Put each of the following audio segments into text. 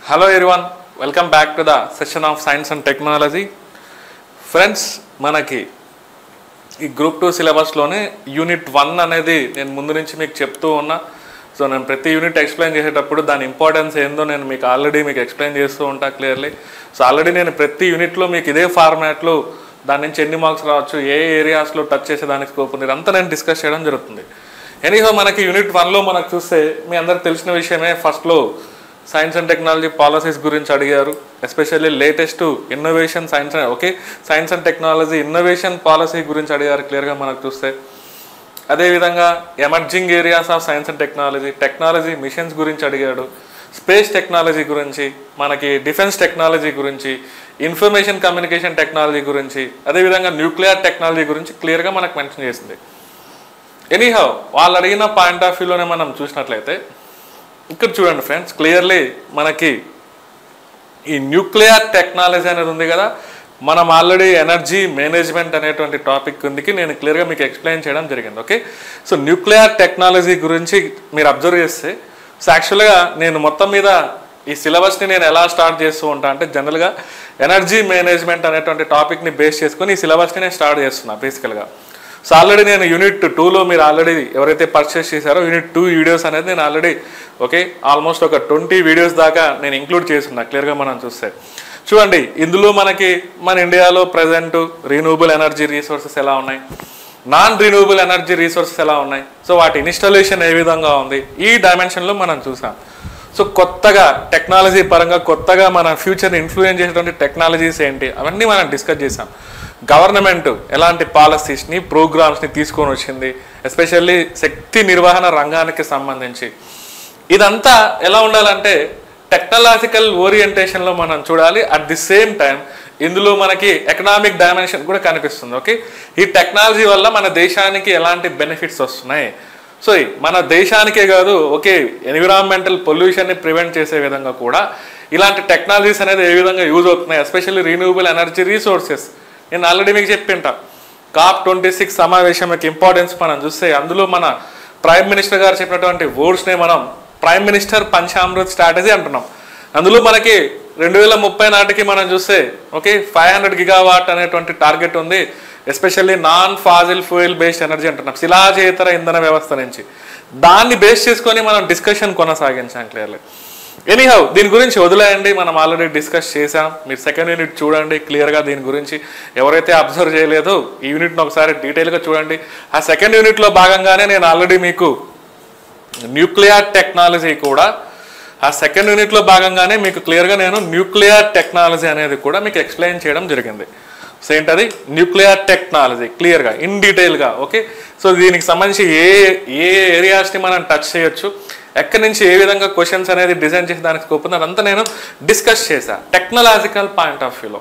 Hello everyone, welcome back to the session of Science and Technology. Friends, మనకి ఈ group 2 సిలబస్లోనే unit 1 అనేది నేను ముందు నుంచి మీకు చెప్తూ ఉన్నా. సో నేను ప్రతి యూనిట్ ఎక్స్ప్లెయిన్ చేసేటప్పుడు దాని ఇంపార్టెన్స్ ఏందో నేను మీకు ఆల్రెడీ ఎక్స్ప్లెయిన్ చేస్తూ ఉంటా క్లియర్లీ. సో ఆల్రెడీ నేను ప్రతి యూనిట్లో మీకు ఇదే ఫార్మాట్లో దాని నుంచి ఎన్ని మార్క్స్ రావచ్చు, ఏ ఏరియాస్లో టచ్ చేసే దానికి స్కోప్ ఉంది, ఇదంతా నేను డిస్కస్ చేయడం జరుగుతుంది. ఎనీహో మనకి యూనిట్ 1లో మనకు చూస్తే మీ అందరికి తెలిసిన విషయమే, ఫస్ట్లో సైన్స్ అండ్ టెక్నాలజీ పాలసీస్ గురించి అడిగారు. Especially latest innovation science and technology innovation policy గురించి అడిగారు క్లియర్గా మనకు చూస్తే. అదేవిధంగా emerging areas of science and technology machines గురించి అడిగాడు. స్పేస్ టెక్నాలజీ గురించి, మనకి డిఫెన్స్ టెక్నాలజీ గురించి, ఇన్ఫర్మేషన్ కమ్యూనికేషన్ టెక్నాలజీ గురించి, అదేవిధంగా న్యూక్లియర్ టెక్నాలజీ గురించి క్లియర్గా మనకు మెన్షన్ చేసింది. ఎనీహౌ వాళ్ళు అడిగిన పాయింట్ ఆఫ్ వ్యూలోనే మనం చూసినట్లయితే ఇక్కడ చూడండి ఫ్రెండ్స్, క్లియర్లీ మనకి ఈ న్యూక్లియర్ టెక్నాలజీ అనేది ఉంది కదా, మనం ఆల్రెడీ ఎనర్జీ మేనేజ్మెంట్ అనేటువంటి టాపిక్ కిందకి నేను క్లియర్గా మీకు ఎక్స్ప్లెయిన్ చేయడం జరిగింది. ఓకే, సో న్యూక్లియర్ టెక్నాలజీ గురించి మీరు అబ్జర్వ్ చేస్తే, సో యాక్చువల్గా నేను మొత్తం మీద ఈ సిలబస్ని నేను ఎలా స్టార్ట్ చేస్తూ ఉంటా అంటే, జనరల్గా ఎనర్జీ మేనేజ్మెంట్ అనేటువంటి టాపిక్ని బేస్ చేసుకొని ఈ సిలబస్ని నేను స్టార్ట్ చేస్తున్నా బేసికల్గా. సో ఆల్రెడీ నేను యూనిట్ 2లో మీరు ఆల్రెడీ ఎవరైతే పర్చేస్ చేశారో యూనిట్ 2 వీడియోస్ అనేది నేను ఆల్రెడీ ఆల్మోస్ట్ ఒక 20 వీడియోస్ దాకా నేను ఇంక్లూడ్ చేస్తున్నా క్లియర్గా మనం చూస్తే. చూడండి, ఇందులో మనకి మన ఇండియాలో ప్రజెంట్ రీన్యూవబుల్ ఎనర్జీ రీసోర్సెస్ ఎలా ఉన్నాయి, నాన్ రీన్యూవబుల్ ఎనర్జీ రీసోర్సెస్ ఎలా ఉన్నాయి, సో వాటి ఇన్స్టాలేషన్ ఏ విధంగా ఉంది, ఈ డైమెన్షన్లో మనం చూసాం. సో కొత్తగా టెక్నాలజీ పరంగా కొత్తగా మన ఫ్యూచర్ని ఇన్ఫ్లుయెన్స్ చేసేటువంటి టెక్నాలజీస్ ఏంటి, అవన్నీ మనం డిస్కస్ చేసాం. గవర్నమెంట్ ఎలాంటి పాలసీస్ని ప్రోగ్రామ్స్ని తీసుకొని వచ్చింది, ఎస్పెషల్లీ శక్తి నిర్వహణ రంగానికి సంబంధించి. ఇదంతా ఎలా ఉండాలంటే టెక్నాలజికల్ ఓరియంటేషన్లో మనం చూడాలి. అట్ ది సేమ్ టైం ఇందులో మనకి ఎకనామిక్ డైమెన్షన్ కూడా కనిపిస్తుంది. ఓకే, ఈ టెక్నాలజీ వల్ల మన దేశానికి ఎలాంటి బెనిఫిట్స్ వస్తున్నాయి, సో మన దేశానికే కాదు, ఎన్విరాన్మెంటల్ పొల్యూషన్ని ప్రివెంట్ చేసే విధంగా కూడా ఇలాంటి టెక్నాలజీస్ అనేది ఏ విధంగా యూజ్ అవుతున్నాయి, ఎస్పెషల్లీ రీన్యూవబుల్ ఎనర్జీ రీసోర్సెస్. నేను ఆల్రెడీ మీకు చెప్పింటా, COP26 సమావేశం యొక్క ఇంపార్టెన్స్ మనం చూస్తే అందులో మన ప్రైమ్ మినిస్టర్ గారు చెప్పినటువంటి వర్డ్స్నే మనం ప్రైమ్ మినిస్టర్ పంచామృత్ స్ట్రాటజీ అంటున్నాం. అందులో మనకి 2030 నాటికి మనం చూస్తే 500 గిగావాట్ అనేటువంటి టార్గెట్ ఉంది, especially non Faasil fuel based energy అంటున్నాం, శిలాజేతర ఇంధన వ్యవస్థ నుంచి. దాన్ని బేస్ చేసుకొని మనం డిస్కషన్ కొనసాగించాం క్లియర్లీ. ఎనీహౌ దీని గురించి వదిలేయండి, మనం ఆల్రెడీ డిస్కస్ చేసాం. మీరు సెకండ్ యూనిట్ చూడండి క్లియర్గా దీని గురించి. ఎవరైతే అబ్జర్వ్ చేయలేదో ఈ యూనిట్ని ఒకసారి డీటెయిల్గా చూడండి. ఆ సెకండ్ యూనిట్లో భాగంగానే నేను ఆల్రెడీ మీకు న్యూక్లియర్ టెక్నాలజీ కూడా, ఆ సెకండ్ యూనిట్లో భాగంగానే మీకు క్లియర్గా నేను న్యూక్లియర్ టెక్నాలజీ అనేది కూడా మీకు ఎక్స్ప్లెయిన్ చేయడం జరిగింది. సో ఏంటది న్యూక్లియర్ టెక్నాలజీ క్లియర్గా ఇన్ డీటెయిల్గా. ఓకే, సో దీనికి సంబంధించి ఏ ఏ ఏరియాస్ని మనం టచ్ చేయొచ్చు, ఎక్కడి నుంచి ఏ విధంగా క్వశ్చన్స్ అనేది డిజైన్ చేసి దానికి స్కోప్ ఉంది, అదంతా నేను డిస్కస్ చేశాను టెక్నాలజికల్ పాయింట్ ఆఫ్ వ్యూలో.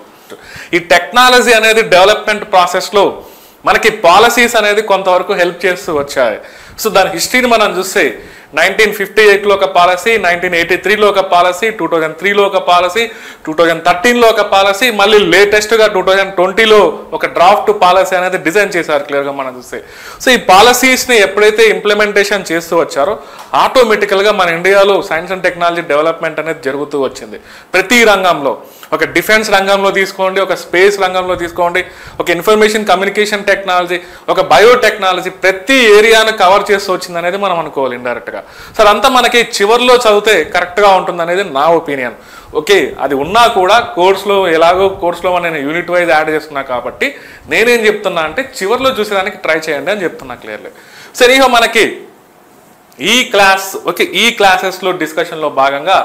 ఈ టెక్నాలజీ అనేది డెవలప్మెంట్ ప్రాసెస్లో మనకి పాలసీస్ అనేది కొంతవరకు హెల్ప్ చేస్తూ వచ్చాయి. సో దాని హిస్టరీని మనం చూస్తే 1958లో ఒక పాలసీ, 1983లో ఒక పాలసీ, 2003లో ఒక పాలసీ, 2013లో ఒక పాలసీ, మళ్ళీ లేటెస్ట్గా 2020లో ఒక డ్రాఫ్ట్ పాలసీ అనేది డిజైన్ చేశారు క్లియర్గా మనం చూస్తే. సో ఈ పాలసీస్ని ఎప్పుడైతే ఇంప్లిమెంటేషన్ చేస్తూ వచ్చారో ఆటోమేటికల్గా మన ఇండియాలో సైన్స్ అండ్ టెక్నాలజీ డెవలప్మెంట్ అనేది జరుగుతూ వచ్చింది. ప్రతి రంగంలో, ఒక డిఫెన్స్ రంగంలో తీసుకోండి, ఒక స్పేస్ రంగంలో తీసుకోండి, ఒక ఇన్ఫర్మేషన్ కమ్యూనికేషన్ టెక్నాలజీ, ఒక బయోటెక్నాలజీ, ప్రతి ఏరియాను కవర్ చేస్తూ వచ్చింది అనేది మనం అనుకోవాలి ఇండైరెక్ట్గా. సో అదంతా మనకి చివరిలో చదివితే కరెక్ట్గా ఉంటుంది అనేది నా ఒపీనియన్. ఓకే, అది ఉన్నా కూడా కోర్సులో నేను యూనిట్ వైజ్ యాడ్ చేస్తున్నా కాబట్టి నేనేం చెప్తున్నా అంటే చివరిలో చూసేదానికి ట్రై చేయండి అని చెప్తున్నా క్లియర్లీ. సరే, ఇక మనకి ఈ క్లాసెస్లో డిస్కషన్లో భాగంగా,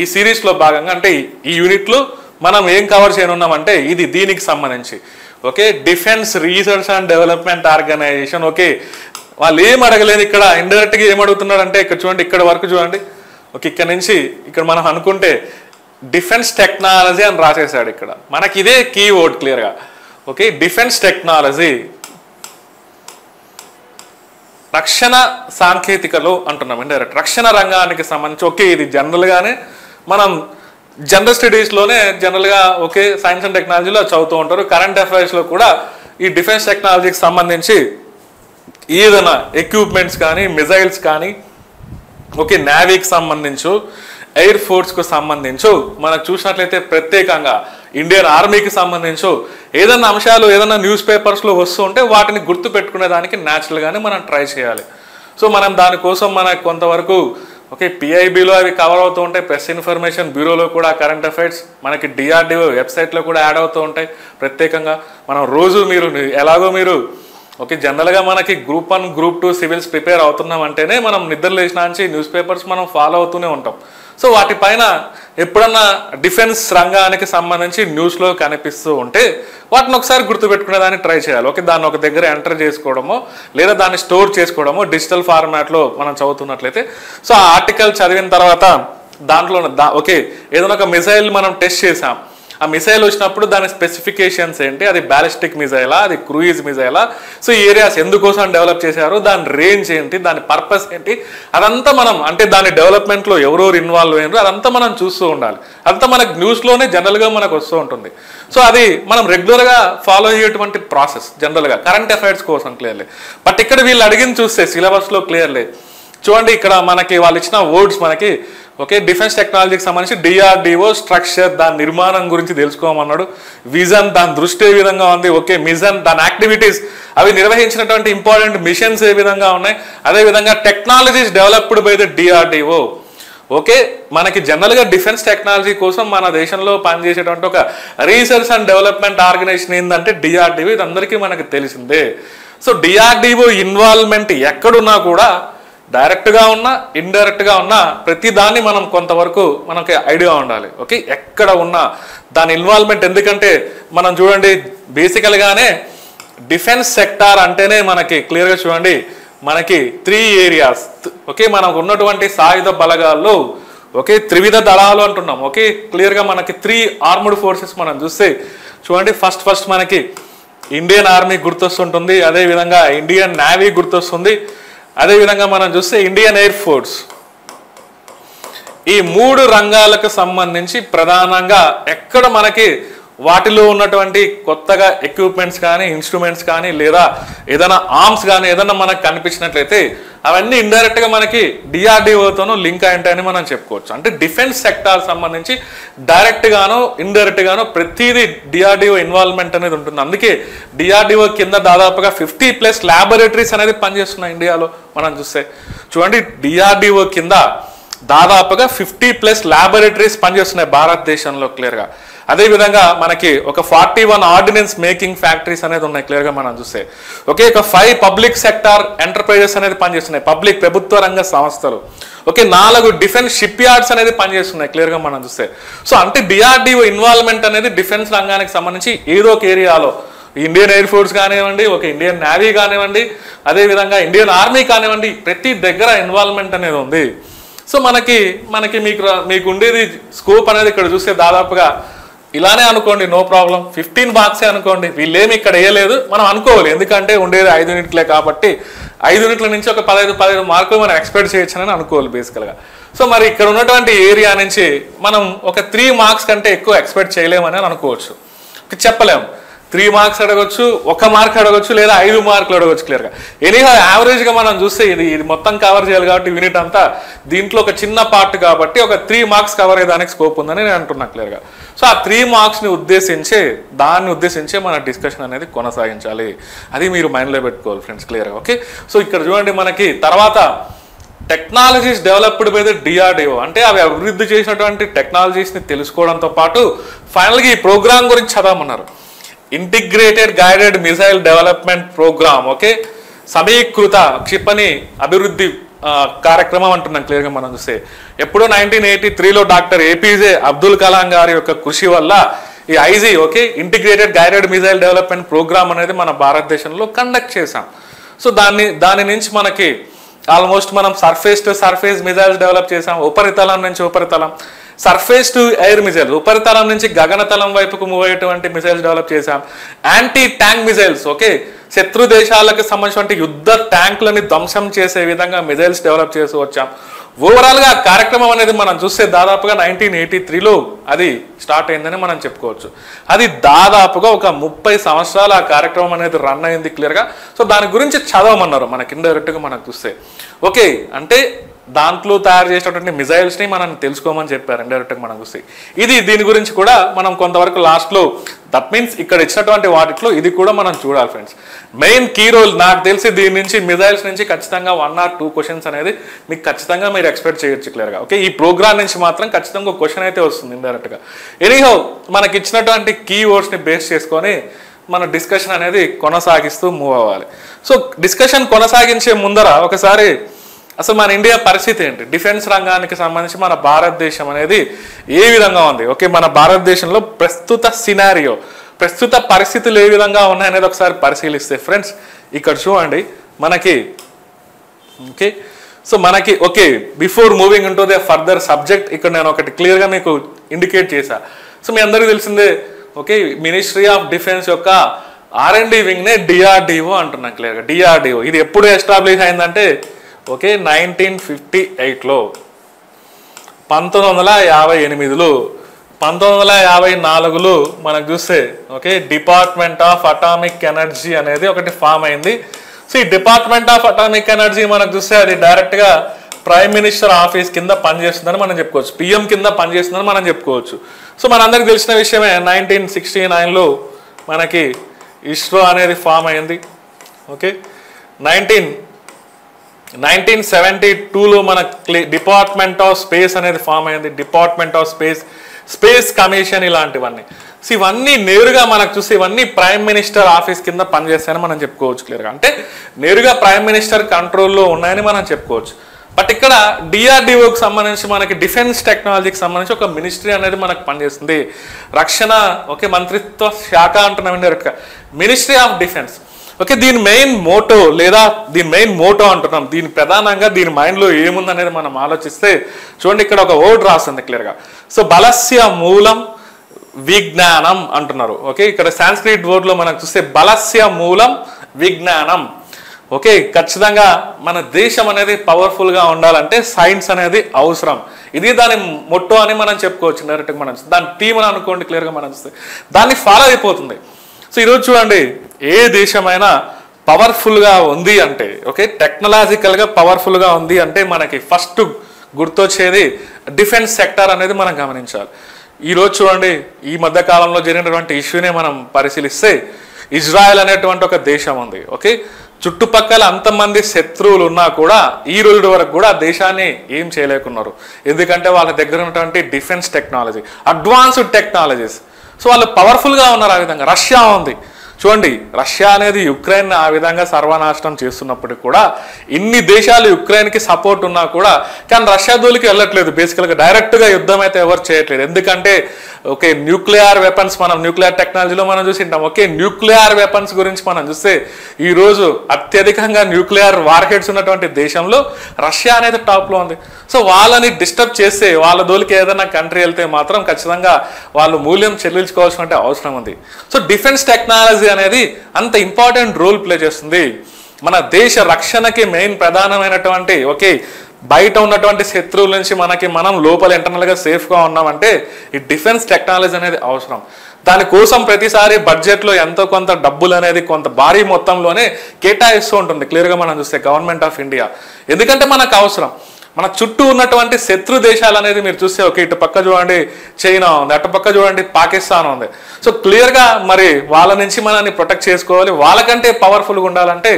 ఈ సిరీస్లో భాగంగా అంటే ఈ యూనిట్లో మనం ఏం కవర్ చేయనున్నామంటే దీనికి సంబంధించి defence research and development organisation. వాళ్ళు ఏం అడగలేదు ఇక్కడ, ఇండైరెక్ట్గా ఏం అడుగుతున్నాడు అంటే ఇక్కడ చూడండి, ఇక్కడ వరకు చూడండి. ఇక్కడ నుంచి ఇక్కడ మనం అనుకుంటే డిఫెన్స్ టెక్నాలజీ అని రాసేసాడు. ఇక్కడ మనకి ఇదే కీవర్డ్ క్లియర్గా. డిఫెన్స్ టెక్నాలజీ, రక్షణ సాంకేతికలు అంటున్నాం ఇండైరెక్ట్, రక్షణ రంగానికి సంబంధించి. ఇది జనరల్గానే మనం జనరల్ స్టడీస్లోనే జనరల్గా సైన్స్ అండ్ టెక్నాలజీలో చదువుతూ ఉంటారు. కరెంట్ అఫైర్స్లో కూడా ఈ డిఫెన్స్ టెక్నాలజీకి సంబంధించి ఏదైనా ఎక్విప్మెంట్స్ కానీ, మిజైల్స్ కానీ, నేవీకి సంబంధించు ఎయిర్ ఫోర్స్కు సంబంధించు మనకు చూసినట్లయితే ప్రత్యేకంగా ఇండియన్ ఆర్మీకి సంబంధించు ఏదైనా అంశాలు ఏదైనా న్యూస్ పేపర్స్లో వస్తూ ఉంటే వాటిని గుర్తు పెట్టుకునే దానికి న్యాచురల్గానే మనం ట్రై చేయాలి. సో మనం దానికోసం మనకు కొంతవరకు ఓకే పిఐబిలో అవి కవర్ అవుతూ ఉంటాయి, ప్రెస్ ఇన్ఫర్మేషన్ బ్యూరోలో కూడా కరెంట్ అఫైర్స్ మనకి డిఆర్డిఓ వెబ్సైట్లో కూడా యాడ్ అవుతూ ఉంటాయి. ప్రత్యేకంగా మనం రోజు ఎలాగో మీరు ఓకే జనరల్గా మనకి గ్రూప్ 1 గ్రూప్ 2 సివిల్స్ ప్రిపేర్ అవుతున్నాం అంటేనే మనం నిద్ర లేచిన నుంచి న్యూస్ పేపర్స్ మనం ఫాలో అవుతూనే ఉంటాం. సో వాటిపైన ఎప్పుడన్నా డిఫెన్స్ రంగానికి సంబంధించి న్యూస్లో కనిపిస్తూ ఉంటే వాటిని ఒకసారి గుర్తుపెట్టుకునేదాన్ని ట్రై చేయాలి. ఓకే దాన్ని ఒక దగ్గర ఎంటర్ చేసుకోవడమో లేదా దాన్ని స్టోర్ చేసుకోవడమో డిజిటల్ ఫార్మాట్లో మనం చదువుతున్నట్లయితే సో ఆ ఆర్టికల్ చదివిన తర్వాత దాంట్లో ఓకే ఏదైనా ఒక మిసైల్ మనం టెస్ట్ చేసాం, ఆ మిసైల్ వచ్చినప్పుడు దాని స్పెసిఫికేషన్స్ ఏంటి, అది బ్యాలిస్టిక్ మిసైలా, అది క్రూయిజ్ మిసైలా, సో ఈ ఏరియాస్ ఎందుకోసం డెవలప్ చేశారు, దాని రేంజ్ ఏంటి, దాని పర్పస్ ఏంటి, అదంతా మనం అంటే దాని డెవలప్మెంట్లో ఎవరెవరు ఇన్వాల్వ్ అయ్యారు అదంతా మనం చూస్తూ ఉండాలి. అదంతా మనకు న్యూస్లోనే జనరల్గా మనకు వస్తూ ఉంటుంది. సో అది మనం రెగ్యులర్గా ఫాలో అయ్యేటువంటి ప్రాసెస్ జనరల్గా కరెంట్ అఫైర్స్ కోసం క్లియర్లీ. బట్ ఇక్కడ వీళ్ళు అడిగింది చూస్తే సిలబస్లో క్లియర్లీ చూడండి, ఇక్కడ మనకి వాళ్ళు ఇచ్చిన వర్డ్స్ మనకి ఓకే డిఫెన్స్ టెక్నాలజీకి సంబంధించి డిఆర్డిఓ స్ట్రక్చర్ దాని నిర్మాణం గురించి తెలుసుకోమన్నాడు, విజన్ దాని దృష్టి ఏ విధంగా ఉంది, ఓకే మిషన్ దాని యాక్టివిటీస్ అవి నిర్వహించినటువంటి ఇంపార్టెంట్ మిషన్స్ ఏ విధంగా ఉన్నాయి, అదేవిధంగా technologies developed by the DRDO. Okay మనకి జనరల్గా డిఫెన్స్ టెక్నాలజీ కోసం మన దేశంలో పనిచేసేటువంటి ఒక రీసెర్చ్ అండ్ డెవలప్మెంట్ ఆర్గనైజేషన్ ఏంటంటే డిఆర్డిఓ. ఇది అందరికీ మనకు తెలిసిందే. సో డిఆర్డిఓ ఇన్వాల్వ్మెంట్ ఎక్కడున్నా కూడా డైరెక్ట్గా ఉన్నా ఇండైరెక్ట్గా ఉన్నా ప్రతి దాన్ని మనం కొంతవరకు మనకి ఐడియా ఉండాలి. ఓకే ఎక్కడ ఉన్నా దాని ఇన్వాల్వ్మెంట్, ఎందుకంటే మనం చూడండి బేసికల్గానే డిఫెన్స్ సెక్టార్ అంటేనే మనకి క్లియర్గా చూడండి మనకి 3 ఏరియాస్. ఓకే మనకు ఉన్నటువంటి సాయుధ బలగాల్లో ఓకే త్రివిధ దళాలు అంటున్నాం. ఓకే క్లియర్గా మనకి 3 ఆర్మ్డ్ ఫోర్సెస్ మనం చూస్తే చూడండి ఫస్ట్ మనకి ఇండియన్ ఆర్మీ గుర్తొస్తుంటుంది, అదేవిధంగా ఇండియన్ నేవీ గుర్తొస్తుంది, అదేవిధంగా మనం చూస్తే ఇండియన్ ఎయిర్ ఫోర్స్. ఈ 3 రంగాలకు సంబంధించి ప్రధానంగా ఎక్కడ మనకి వాటిలో ఉన్నటువంటి కొత్తగా ఎక్విప్మెంట్స్ కానీ ఇన్స్ట్రుమెంట్స్ కానీ లేదా ఏదైనా ఆర్మ్స్ కానీ ఏదైనా మనకు కనిపించినట్లయితే అవన్నీ ఇండైరెక్ట్గా మనకి డిఆర్డిఓతోనూ లింక్ అయింటాయని మనం చెప్పుకోవచ్చు. అంటే డిఫెన్స్ సెక్టార్ సంబంధించి డైరెక్ట్గానో ఇండైరెక్ట్గానో ప్రతిదీ డిఆర్డిఓ ఇన్వాల్వ్మెంట్ అనేది ఉంటుంది. అందుకే డిఆర్డిఓ కింద దాదాపుగా 50+ ల్యాబొరేటరీస్ అనేది పనిచేస్తున్నాయి ఇండియాలో. మనం చూస్తే చూడండి డిఆర్డిఓ కింద దాదాపుగా 50+ ల్యాబొరేటరీస్ పనిచేస్తున్నాయి భారతదేశంలో క్లియర్గా. అదేవిధంగా మనకి ఒక 41 ఆర్డినెన్స్ మేకింగ్ ఫ్యాక్టరీస్ అనేది ఉన్నాయి క్లియర్గా మనం చూస్తే. ఓకే ఒక 5 పబ్లిక్ సెక్టార్ ఎంటర్ప్రైజెస్ అనేది పనిచేస్తున్నాయి, పబ్లిక్ ప్రభుత్వ రంగ సంస్థలు. ఓకే 4 డిఫెన్స్ షిప్ యార్డ్స్ అనేది పనిచేస్తున్నాయి క్లియర్గా మనం చూస్తే. సో అంటే డిఆర్డిఓ ఇన్వాల్వ్మెంట్ అనేది డిఫెన్స్ రంగానికి సంబంధించి ఏదో ఒక ఏరియాలో ఇండియన్ ఎయిర్ ఫోర్స్ కానివ్వండి, ఒక ఇండియన్ నేవీ కానివ్వండి, అదేవిధంగా ఇండియన్ ఆర్మీ కానివ్వండి, ప్రతి దగ్గర ఇన్వాల్వ్మెంట్ అనేది ఉంది. సో మీకు ఉండేది స్కోప్ అనేది ఇక్కడ చూస్తే దాదాపుగా ఇలానే అనుకోండి, నో ప్రాబ్లం 15 మార్క్సే అనుకోండి, వీళ్ళేమి ఇక్కడ వేయలేదు మనం అనుకోవాలి, ఎందుకంటే ఉండేది 5 యూనిట్లే కాబట్టి 5 యూనిట్ల నుంచి ఒక 15 మార్కులు మనం ఎక్స్పెక్ట్ చేయొచ్చని అనుకోవాలి బేసికల్గా. సో మరి ఇక్కడ ఉన్నటువంటి ఏరియా నుంచి మనం ఒక 3 మార్క్స్ కంటే ఎక్కువ ఎక్స్పెక్ట్ చేయలేమని అనుకోవచ్చు, చెప్పలేము. 3 మార్క్స్ అడగొచ్చు, 1 మార్క్ అడగొచ్చు, లేదా 5 మార్కులు అడగొచ్చు క్లియర్గా. ఎనీహౌ యావరేజ్గా మనం చూస్తే ఇది మొత్తం కవర్ చేయాలి కాబట్టి యూనిట్ అంతా దీంట్లో ఒక చిన్న పార్ట్ కాబట్టి ఒక 3 మార్క్స్ కవర్ అయ్యేదానికి స్కోప్ ఉందని నేను అంటున్నా క్లియర్గా. సో ఆ 3 మార్క్స్ని ఉద్దేశించే మన డిస్కషన్ అనేది కొనసాగించాలి. అది మీరు మైండ్లో పెట్టుకోవాలి ఫ్రెండ్స్ క్లియర్గా. ఓకే సో ఇక్కడ చూడండి మనకి తర్వాత technologies developed by the DRDO, అంటే అవి అభివృద్ధి చేసినటువంటి టెక్నాలజీస్ని తెలుసుకోవడంతో పాటు ఫైనల్గా ఈ ప్రోగ్రామ్ గురించి చదవమన్నారు. Integrated guided missile development programme. Okay సమీకృత క్షిపణి అభివృద్ధి కార్యక్రమం అంటున్నాం క్లియర్గా మనం చూస్తే. ఎప్పుడో 1983లో డాక్టర్ ఏపీజే అబ్దుల్ కలాం గారి యొక్క కృషి వల్ల ఈ IG okay integrated guided missile development programme అనేది మన భారతదేశంలో కండక్ట్ చేశాం. సో దాని నుంచి మనకి ఆల్మోస్ట్ మనం surface to surface missiles develop చేసాం, ఉపరితలం నుంచి ఉపరితలం, సర్ఫేస్ టు ఎయిర్ మిసైల్స్, ఉపరితలం నుంచి గగనతలం వైపుకు మూవ్ అయ్యేటువంటి మిసైల్స్ డెవలప్ చేశాం. యాంటీ ట్యాంక్ మిసైల్స్, ఓకే శత్రు దేశాలకు సంబంధించిన యుద్ధ ట్యాంకులని ధ్వంసం చేసే విధంగా మిసైల్స్ డెవలప్ చేసి వచ్చాం. ఓవరాల్గా కార్యక్రమం అనేది మనం చూస్తే దాదాపుగా 1983లో అది స్టార్ట్ అయిందని మనం చెప్పుకోవచ్చు. అది దాదాపుగా ఒక 30 సంవత్సరాలు ఆ కార్యక్రమం అనేది రన్ అయింది క్లియర్గా. సో దాని గురించి చదవమన్నారు మనకి ఇండైరెక్ట్గా మనకు చూస్తే. ఓకే అంటే దాంట్లో తయారు చేసేటటువంటి మిజైల్స్ని మనం తెలుసుకోమని చెప్పారు ఇండైరెక్ట్గా మనం చూస్తే. దీని గురించి కూడా మనం కొంతవరకు లాస్ట్లో, దట్ మీన్స్ ఇక్కడ ఇచ్చినటువంటి వాటిలో ఇది కూడా మనం చూడాలి ఫ్రెండ్స్. మెయిన్ కీ రోల్ నాకు తెలిసి దీని నుంచి మిజైల్స్ నుంచి ఖచ్చితంగా 1 or 2 క్వశ్చన్స్ అనేది మీకు ఖచ్చితంగా మీరు ఎక్స్పెక్ట్ చేయొచ్చు క్లియర్గా. ఓకే, ఈ ప్రోగ్రామ్ నుంచి మాత్రం ఖచ్చితంగా ఒక క్వశ్చన్ అయితే వస్తుంది ఇండైరెక్ట్గా. ఎనీహౌ మనకి ఇచ్చినటువంటి కీ వర్డ్స్ని బేస్ చేసుకొని మన డిస్కషన్ అనేది కొనసాగిస్తూ మూవ్ అవ్వాలి. సో డిస్కషన్ కొనసాగించే ముందర ఒకసారి అసలు మన ఇండియా పరిస్థితి ఏంటి, డిఫెన్స్ రంగానికి సంబంధించి మన భారతదేశం అనేది ఏ విధంగా ఉంది, ఓకే మన భారతదేశంలో ప్రస్తుత సినారియో, ప్రస్తుత పరిస్థితులు ఏ విధంగా ఉన్నాయనేది ఒకసారి పరిశీలిస్తే ఫ్రెండ్స్ ఇక్కడ చూడండి మనకి. ఓకే, సో మనకి okay before moving in to the further subject ఇక్కడ నేను ఒకటి క్లియర్గా మీకు ఇండికేట్ చేశా. సో మీ అందరికీ తెలిసిందే, ఓకే మినిస్ట్రీ ఆఫ్ డిఫెన్స్ యొక్క R&D వింగ్నే DRDO అంటున్నాం క్లియర్గా. DRDO ఇది ఎప్పుడు ఎస్టాబ్లిష్ అయిందంటే ఓకే 1958లో, 1958లో, 1954లో మనకు చూస్తే okay department of atomic energy అనేది ఒకటి ఫామ్ అయింది. సో ఈ డిపార్ట్మెంట్ ఆఫ్ అటామిక్ ఎనర్జీ మనకు చూస్తే అది డైరెక్ట్గా ప్రైమ్ మినిస్టర్ ఆఫీస్ కింద పనిచేస్తుందని మనం చెప్పుకోవచ్చు, PM కింద పనిచేస్తుందని మనం చెప్పుకోవచ్చు. సో మనందరికి తెలిసిన విషయమే 1969లో మనకి ఇస్రో అనేది ఫామ్ అయింది. ఓకే 1972లో మన డిపార్ట్మెంట్ ఆఫ్ స్పేస్ అనేది ఫామ్ అయింది, డిపార్ట్మెంట్ ఆఫ్ స్పేస్ కమిషన్ ఇలాంటివన్నీ. సో ఇవన్నీ నేరుగా మనకు చూస్తే ఇవన్నీ ప్రైమ్ మినిస్టర్ ఆఫీస్ కింద పనిచేస్తాయని మనం చెప్పుకోవచ్చు క్లియర్గా. అంటే నేరుగా ప్రైమ్ మినిస్టర్ కంట్రోల్లో ఉన్నాయని మనం చెప్పుకోవచ్చు. బట్ ఇక్కడ DRDOకి సంబంధించి మనకి డిఫెన్స్ టెక్నాలజీకి సంబంధించి ఒక మినిస్ట్రీ అనేది మనకు పనిచేస్తుంది, రక్షణ ఓకే మంత్రిత్వ శాఖ అంటున్నాం డైరెక్ట్గా, మినిస్ట్రీ ఆఫ్ డిఫెన్స్. ఓకే దీని మెయిన్ మోటో లేదా దీని మెయిన్ మోటో అంటున్నాం, దీని ప్రధానంగా దీని మైండ్లో ఏముందనేది మనం ఆలోచిస్తే చూడండి ఇక్కడ ఒక వర్డ్ రాస్తుంది క్లియర్గా. సో బలస్య మూలం విజ్ఞానం అంటున్నారు. ఓకే ఇక్కడ సాంస్క్రిట్ వర్డ్లో మనకు చూస్తే బలస్య మూలం విజ్ఞానం. ఓకే ఖచ్చితంగా మన దేశం అనేది పవర్ఫుల్గా ఉండాలంటే సైన్స్ అనేది అవసరం, ఇది దాని మొట్టో అని మనం చెప్పుకోవచ్చు డైరెక్ట్గా. మనం దాని థీమ్ అని అనుకోండి క్లియర్గా మనం చూస్తే దాన్ని ఫాలో అయిపోతుంది. సో ఈరోజు చూడండి ఏ దేశమైనా పవర్ఫుల్గా ఉంది అంటే ఓకే టెక్నాలజికల్గా పవర్ఫుల్గా ఉంది అంటే మనకి ఫస్ట్ గుర్తొచ్చేది డిఫెన్స్ సెక్టర్ అనేది మనం గమనించాలి. ఈరోజు చూడండి ఈ మధ్య కాలంలో జరిగినటువంటి ఇష్యూనే మనం పరిశీలిస్తే ఇజ్రాయెల్ అనేటువంటి ఒక దేశం ఉంది. ఓకే చుట్టుపక్కల అంతమంది శత్రువులు ఉన్నా కూడా ఈ రోజు వరకు కూడా దేశాన్ని ఏం చేయలేకున్నారు, ఎందుకంటే వాళ్ళ దగ్గర ఉన్నటువంటి defence technology, advanced technologies. So వాళ్ళు పవర్ఫుల్గా ఉన్నారు. ఆ విధంగా రష్యా ఉంది చూడండి, రష్యా అనేది యుక్రెయిన్ ఆ విధంగా సర్వనాశనం చేస్తున్నప్పటికీ కూడా ఇన్ని దేశాలు యుక్రెయిన్కి సపోర్ట్ ఉన్నా కూడా కానీ రష్యా దోలికి వెళ్ళట్లేదు. బేసికల్గా డైరెక్ట్గా యుద్ధం అయితే ఎవరు చేయట్లేదు, ఎందుకంటే ఓకే న్యూక్లియర్ వెపన్స్ మనం న్యూక్లియర్ టెక్నాలజీలో మనం చూసింటాం. ఓకే న్యూక్లియర్ వెపన్స్ గురించి మనం చూస్తే ఈరోజు అత్యధికంగా న్యూక్లియర్ వార్ హెడ్స్ ఉన్నటువంటి దేశంలో రష్యా అనేది టాప్లో ఉంది. సో వాళ్ళని డిస్టర్బ్ చేస్తే వాళ్ళ దోలికి ఏదైనా కంట్రీ వెళ్తే మాత్రం ఖచ్చితంగా వాళ్ళు మూల్యం చెల్లించుకోవాల్సిన అవసరం ఉంది. సో డిఫెన్స్ టెక్నాలజీ అనేది అంత ఇంపార్టెంట్ రోల్ ప్లే చేస్తుంది మన దేశ రక్షణకి. మెయిన్ ప్రధానమైనటువంటి ఓకే బయట ఉన్నటువంటి శత్రువుల నుంచి మనం లోపల ఇంటర్నల్గా సేఫ్గా ఉన్నామంటే ఈ డిఫెన్స్ టెక్నాలజీ అనేది అవసరం. దానికోసం ప్రతిసారి బడ్జెట్లో ఎంతో కొంత డబ్బులు అనేది కొంత భారీ మొత్తంలోనే కేటాయిస్తూ ఉంటుంది క్లియర్గా మనం చూస్తే గవర్నమెంట్ ఆఫ్ ఇండియా, ఎందుకంటే మనకు అవసరం. మన చుట్టూ ఉన్నటువంటి శత్రు దేశాలు అనేది మీరు చూస్తే ఓకే ఇటు పక్క చూడండి చైనా ఉంది, అటు పక్క చూడండి పాకిస్తాన్ ఉంది. సో క్లియర్గా మరి వాళ్ళ నుంచి మనల్ని ప్రొటెక్ట్ చేసుకోవాలి. వాళ్ళకంటే పవర్ఫుల్గా ఉండాలంటే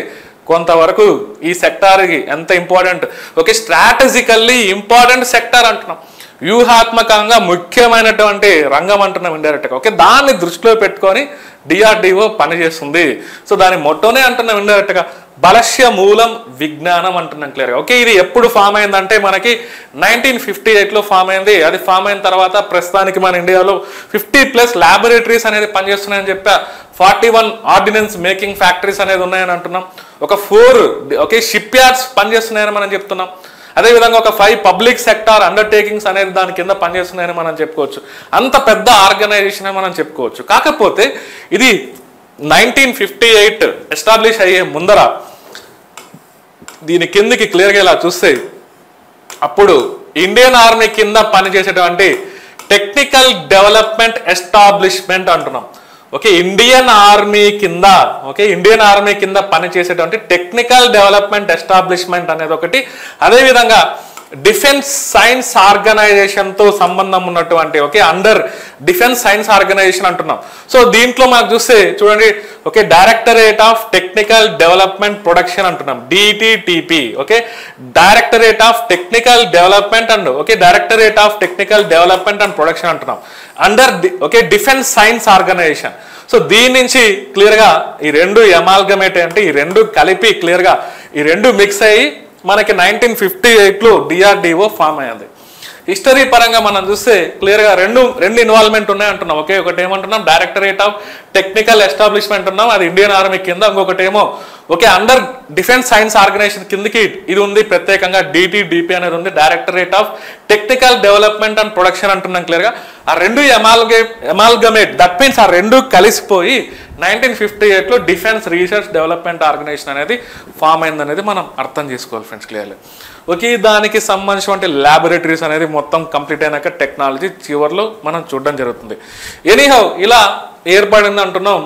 కొంతవరకు ఈ సెక్టార్కి ఎంత important okay strategically important sector అంటున్నాం, వ్యూహాత్మకంగా ముఖ్యమైనటువంటి రంగం అంటున్నాం ఇండైరెక్ట్గా. ఓకే దాన్ని దృష్టిలో పెట్టుకొని DRDO పనిచేస్తుంది. సో దాని మొట్టోనే అంటున్నాం ఇండైరెక్ట్గా బలస్య మూలం విజ్ఞానం అంటున్నాం క్లియర్గా. ఓకే ఇది ఎప్పుడు ఫామ్ అయిందంటే మనకి 1958లో ఫామ్ అయింది. అది ఫామ్ అయిన తర్వాత ప్రస్తుతానికి మన ఇండియాలో 50+ ల్యాబొరేటరీస్ అనేది పనిచేస్తున్నాయని చెప్పా, 41 ఆర్డినెన్స్ మేకింగ్ ఫ్యాక్టరీస్ అనేది ఉన్నాయని అంటున్నాం, ఒక 4 ఓకే షిప్ యార్డ్స్ పనిచేస్తున్నాయని మనం చెప్తున్నాం, అదేవిధంగా ఒక 5 పబ్లిక్ సెక్టార్ అండర్టేకింగ్స్ అనేది దాని కింద పనిచేస్తున్నాయని మనం చెప్పుకోవచ్చు. అంత పెద్ద ఆర్గనైజేషన్ మనం చెప్పుకోవచ్చు. కాకపోతే ఇది 1958 ఎస్టాబ్లిష్ అయ్యే ముందర దీని కిందకి క్లియర్గా ఇలా చూస్తే అప్పుడు ఇండియన్ ఆర్మీ కింద పనిచేసేటువంటి టెక్నికల్ డెవలప్మెంట్ ఎస్టాబ్లిష్మెంట్ అంటున్నాం. ఓకే ఇండియన్ ఆర్మీ కింద పనిచేసేటువంటి టెక్నికల్ డెవలప్మెంట్ ఎస్టాబ్లిష్మెంట్ అనేది ఒకటి, అదేవిధంగా డిఫెన్స్ సైన్స్ ఆర్గనైజేషన్తో సంబంధం ఉన్నటువంటి okay under defence science organisation అంటున్నాం. సో దీంట్లో మనకు చూస్తే చూడండి okay directorate of technical development production అంటున్నాం, DTTP. Okay directorate of technical development and okay directorate of technical development and production అంటున్నాం under okay defence science organisation. So దీని నుంచి క్లియర్గా ఈ రెండు ఎమాల్గమేట్ అంటే ఈ రెండు కలిపి క్లియర్గా ఈ రెండు మిక్స్ అయ్యి మనకి 1958లో డిఆర్డిఓ ఫామ్ అయ్యింది. హిస్టరీ పరంగా మనం చూస్తే క్లియర్గా రెండు ఇన్వాల్వ్మెంట్ ఉన్నాయి అంటున్నాం. ఓకే ఒకటి ఏమంటున్నాం డైరెక్టరేట్ ఆఫ్ టెక్నికల్ ఎస్టాబ్లిష్మెంట్ ఉన్నాం, అది ఇండియన్ ఆర్మీ కింద. ఇంకొకటి ఏమో okay under defence science organisation కిందకి ఇది ఉంది, ప్రత్యేకంగా డిటిడిపి అనేది ఉంది, directorate of technical development and production అంటున్నాం క్లియర్గా. ఆ రెండు ఎమాల్గమేట్ దట్ మీన్స్ ఆ రెండు కలిసిపోయి 1958లో డిఫెన్స్ రీసెర్చ్ డెవలప్మెంట్ ఆర్గనైజేషన్ అనేది ఫామ్ అయింది అనేది మనం అర్థం చేసుకోవాలి ఫ్రెండ్స్ క్లియర్లీ. ఓకే దానికి సంబంధించిన ల్యాబొరేటరీస్ అనేది మొత్తం కంప్లీట్ అయినాక టెక్నాలజీ చివరిలో మనం చూడడం జరుగుతుంది. ఎనీహౌ ఇలా ఏర్పడింది అంటున్నాం.